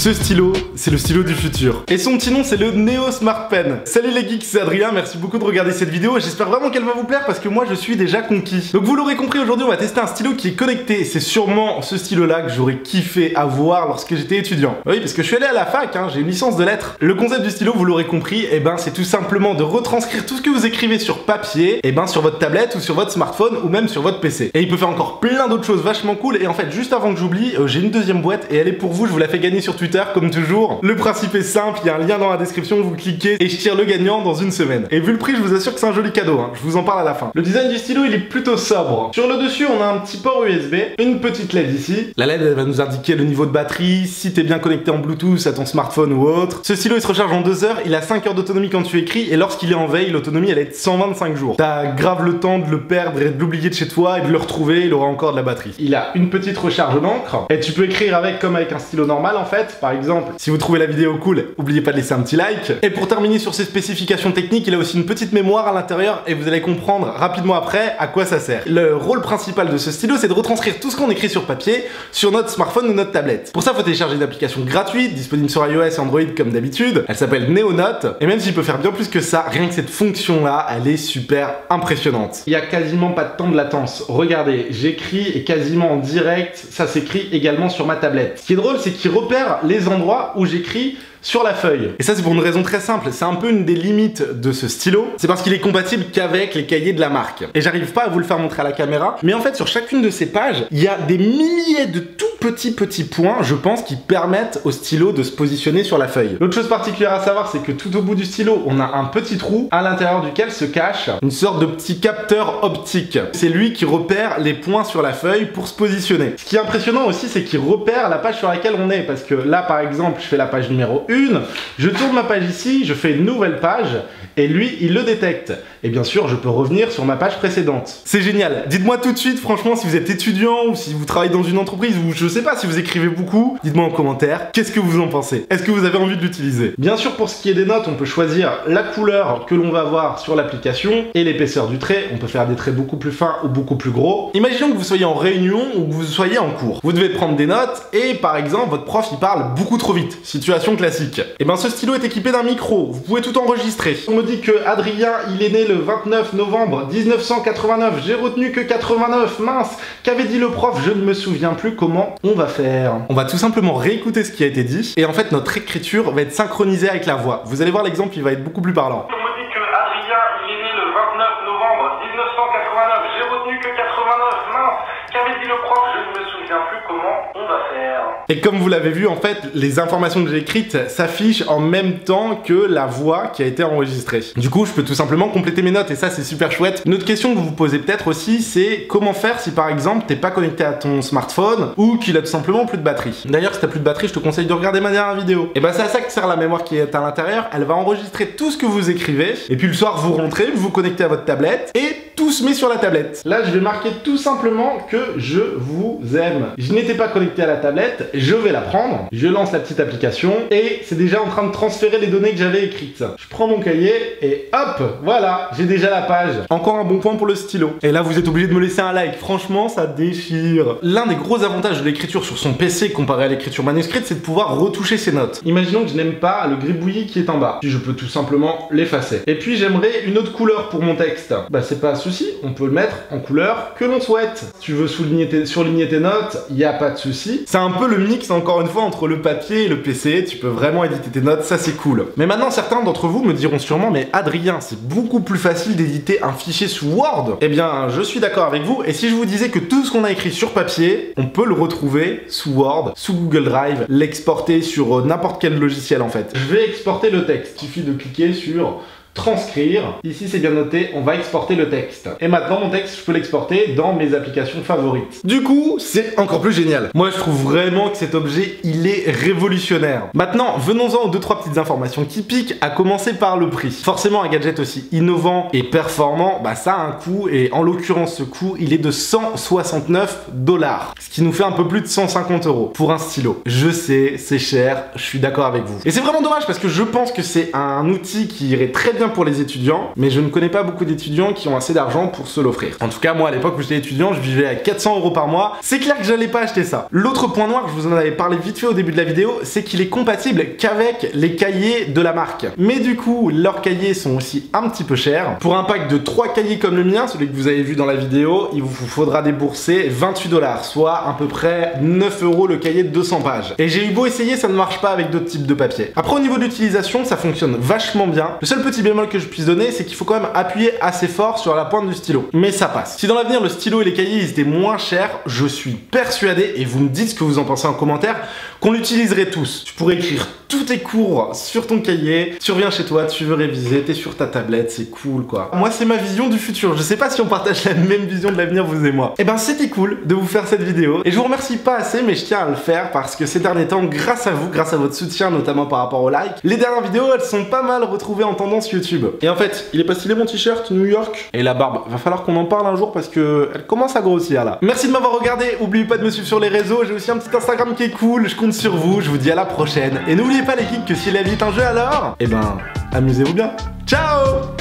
Ce stylo, c'est le stylo du futur. Et son petit nom, c'est le Neo Smart Pen. Salut les geeks, c'est Adrien, merci beaucoup de regarder cette vidéo. J'espère vraiment qu'elle va vous plaire parce que moi, je suis déjà conquis. Donc vous l'aurez compris, aujourd'hui, on va tester un stylo qui est connecté. C'est sûrement ce stylo-là que j'aurais kiffé avoir lorsque j'étais étudiant. Oui, parce que je suis allé à la fac, hein, j'ai une licence de lettres. Le concept du stylo, vous l'aurez compris, c'est tout simplement de retranscrire tout ce que vous écrivez sur papier, sur votre tablette ou sur votre smartphone ou même sur votre PC. Et il peut faire encore plein d'autres choses vachement cool. Et en fait, juste avant que j'oublie, j'ai une deuxième boîte et elle est pour vous, je vous la fais gagner sur Twitter comme toujours. Le principe est simple, il y a un lien dans la description, vous cliquez et je tire le gagnant dans une semaine. Et vu le prix, je vous assure que c'est un joli cadeau, hein. Je vous en parle à la fin. Le design du stylo, il est plutôt sobre. Sur le dessus, on a un petit port USB, une petite LED ici. La LED, elle va nous indiquer le niveau de batterie, si t'es bien connecté en Bluetooth à ton smartphone ou autre. Ce stylo, il se recharge en 2 heures, il a 5 heures d'autonomie quand tu écris et lorsqu'il est en veille, l'autonomie, elle est de 125 jours. T'as grave le temps de le perdre et de l'oublier de chez toi et de le retrouver, il aura encore de la batterie. Il a une petite recharge d'encre et tu peux écrire avec comme avec un stylo normal en fait. Par exemple, si vous trouvez la vidéo cool, n'oubliez pas de laisser un petit like. Et pour terminer sur ses spécifications techniques, il a aussi une petite mémoire à l'intérieur et vous allez comprendre rapidement après à quoi ça sert. Le rôle principal de ce stylo, c'est de retranscrire tout ce qu'on écrit sur papier sur notre smartphone ou notre tablette. Pour ça, il faut télécharger une application gratuite, disponible sur iOS et Android comme d'habitude. Elle s'appelle NeoNote et même s'il peut faire bien plus que ça, rien que cette fonction-là, elle est super impressionnante. Il y a quasiment pas de temps de latence. Regardez, j'écris et quasiment en direct, ça s'écrit également sur ma tablette. Ce qui est drôle, c'est qu'il repère les endroits où j'écris sur la feuille. Et ça, c'est pour une raison très simple. C'est un peu une des limites de ce stylo. C'est parce qu'il est compatible qu'avec les cahiers de la marque. Et j'arrive pas à vous le faire montrer à la caméra. Mais en fait, sur chacune de ces pages, il y a des milliers de tout petits points, je pense, qui permettent au stylo de se positionner sur la feuille. L'autre chose particulière à savoir, c'est que tout au bout du stylo, on a un petit trou à l'intérieur duquel se cache une sorte de petit capteur optique. C'est lui qui repère les points sur la feuille pour se positionner. Ce qui est impressionnant aussi, c'est qu'il repère la page sur laquelle on est. Parce que là, par exemple, je fais la page numéro 1, je tourne ma page ici, je fais une nouvelle page et lui, il le détecte. Et bien sûr, je peux revenir sur ma page précédente. C'est génial. Dites-moi tout de suite, franchement, si vous êtes étudiant ou si vous travaillez dans une entreprise ou je sais pas, si vous écrivez beaucoup, dites-moi en commentaire, qu'est-ce que vous en pensez? Est-ce que vous avez envie de l'utiliser? Bien sûr, pour ce qui est des notes, on peut choisir la couleur que l'on va voir sur l'application et l'épaisseur du trait. On peut faire des traits beaucoup plus fins ou beaucoup plus gros. Imaginons que vous soyez en réunion ou que vous soyez en cours. Vous devez prendre des notes et par exemple, votre prof, il parle beaucoup trop vite. Situation classique. Et bien ce stylo est équipé d'un micro, vous pouvez tout enregistrer. On me dit que Adrien, il est né le 29 novembre 1989, j'ai retenu que 89, mince, qu'avait dit le prof? Je ne me souviens plus. Comment on va faire? On va tout simplement réécouter ce qui a été dit, et en fait notre écriture va être synchronisée avec la voix. Vous allez voir l'exemple, il va être beaucoup plus parlant. On me dit que Adrien, il est né le 29 novembre 1989, j'ai retenu que 89, mince, qu'avait dit le prof? Je ne me souviens plus. Comment on va faire? Et comme vous l'avez vu, en fait, les informations que j'ai écrites s'affichent en même temps que la voix qui a été enregistrée. Du coup, je peux tout simplement compléter mes notes et ça, c'est super chouette. Une autre question que vous vous posez peut-être aussi, c'est comment faire si par exemple, t'es pas connecté à ton smartphone ou qu'il a tout simplement plus de batterie. D'ailleurs, si t'as plus de batterie, je te conseille de regarder ma dernière vidéo. Et c'est à ça que sert la mémoire qui est à l'intérieur. Elle va enregistrer tout ce que vous écrivez et puis le soir, vous rentrez, vous vous connectez à votre tablette et tout se met sur la tablette. Là, je vais marquer tout simplement que je vous aime. Je n'étais pas connecté à la tablette, je vais la prendre, je lance la petite application et c'est déjà en train de transférer les données que j'avais écrites. Je prends mon cahier et hop, voilà, j'ai déjà la page. Encore un bon point pour le stylo. Et là, vous êtes obligé de me laisser un like, franchement, ça déchire. L'un des gros avantages de l'écriture sur son PC comparé à l'écriture manuscrite, c'est de pouvoir retoucher ses notes. Imaginons que je n'aime pas le gribouillis qui est en bas. Puis je peux tout simplement l'effacer. Et puis j'aimerais une autre couleur pour mon texte. C'est pas un souci, on peut le mettre en couleur que l'on souhaite. Si tu veux surligner tes notes, il n'y a pas de souci. C'est un peu le mix, encore une fois, entre le papier et le PC. Tu peux vraiment éditer tes notes, ça c'est cool. Mais maintenant, certains d'entre vous me diront sûrement, mais Adrien, c'est beaucoup plus facile d'éditer un fichier sous Word. Eh bien, je suis d'accord avec vous. Et si je vous disais que tout ce qu'on a écrit sur papier, on peut le retrouver sous Word, sous Google Drive, l'exporter sur n'importe quel logiciel en fait. Je vais exporter le texte. Il suffit de cliquer sur transcrire. Ici, c'est bien noté, on va exporter le texte. Et maintenant, mon texte, je peux l'exporter dans mes applications favorites. Du coup, c'est encore plus génial. Moi, je trouve vraiment que cet objet, il est révolutionnaire. Maintenant, venons-en aux 2-3 petites informations qui piquent, à commencer par le prix. Forcément, un gadget aussi innovant et performant, ça a un coût, et en l'occurrence, ce coût, il est de 169 $, ce qui nous fait un peu plus de 150 € pour un stylo. Je sais, c'est cher, je suis d'accord avec vous. Et c'est vraiment dommage parce que je pense que c'est un outil qui irait très bien bien pour les étudiants, mais je ne connais pas beaucoup d'étudiants qui ont assez d'argent pour se l'offrir. En tout cas, moi à l'époque où j'étais étudiant, je vivais à 400 € par mois. C'est clair que j'allais pas acheter ça. L'autre point noir, je vous en avais parlé vite fait au début de la vidéo, c'est qu'il est compatible qu'avec les cahiers de la marque. Mais du coup, leurs cahiers sont aussi un petit peu chers. Pour un pack de 3 cahiers comme le mien, celui que vous avez vu dans la vidéo, il vous faudra débourser 28 $, soit à peu près 9 € le cahier de 200 pages. Et j'ai eu beau essayer, ça ne marche pas avec d'autres types de papier. Après, au niveau de l'utilisation, ça fonctionne vachement bien. Le seul petit bémol que je puisse donner, c'est qu'il faut quand même appuyer assez fort sur la pointe du stylo. Mais ça passe. Si dans l'avenir, le stylo et les cahiers ils étaient moins chers, je suis persuadé, et vous me dites ce que vous en pensez en commentaire, qu'on l'utiliserait tous. Tu pourrais écrire tous tes cours sur ton cahier, tu reviens chez toi, tu veux réviser, t'es sur ta tablette, c'est cool quoi. Moi c'est ma vision du futur, je sais pas si on partage la même vision de l'avenir vous et moi. Et ben c'était cool de vous faire cette vidéo, et je vous remercie pas assez mais je tiens à le faire parce que ces derniers temps, grâce à vous, grâce à votre soutien notamment par rapport au like, les dernières vidéos elles sont pas mal retrouvées en tendance YouTube. Et en fait, il est pas stylé mon t-shirt New York, et la barbe, va falloir qu'on en parle un jour parce que elle commence à grossir là. Merci de m'avoir regardé, oubliez pas de me suivre sur les réseaux, j'ai aussi un petit Instagram qui est cool, je compte sur vous, je vous dis à la prochaine, et n'oubliez pas les geeks que si la vie est un jeu alors, eh ben, amusez-vous bien. Ciao!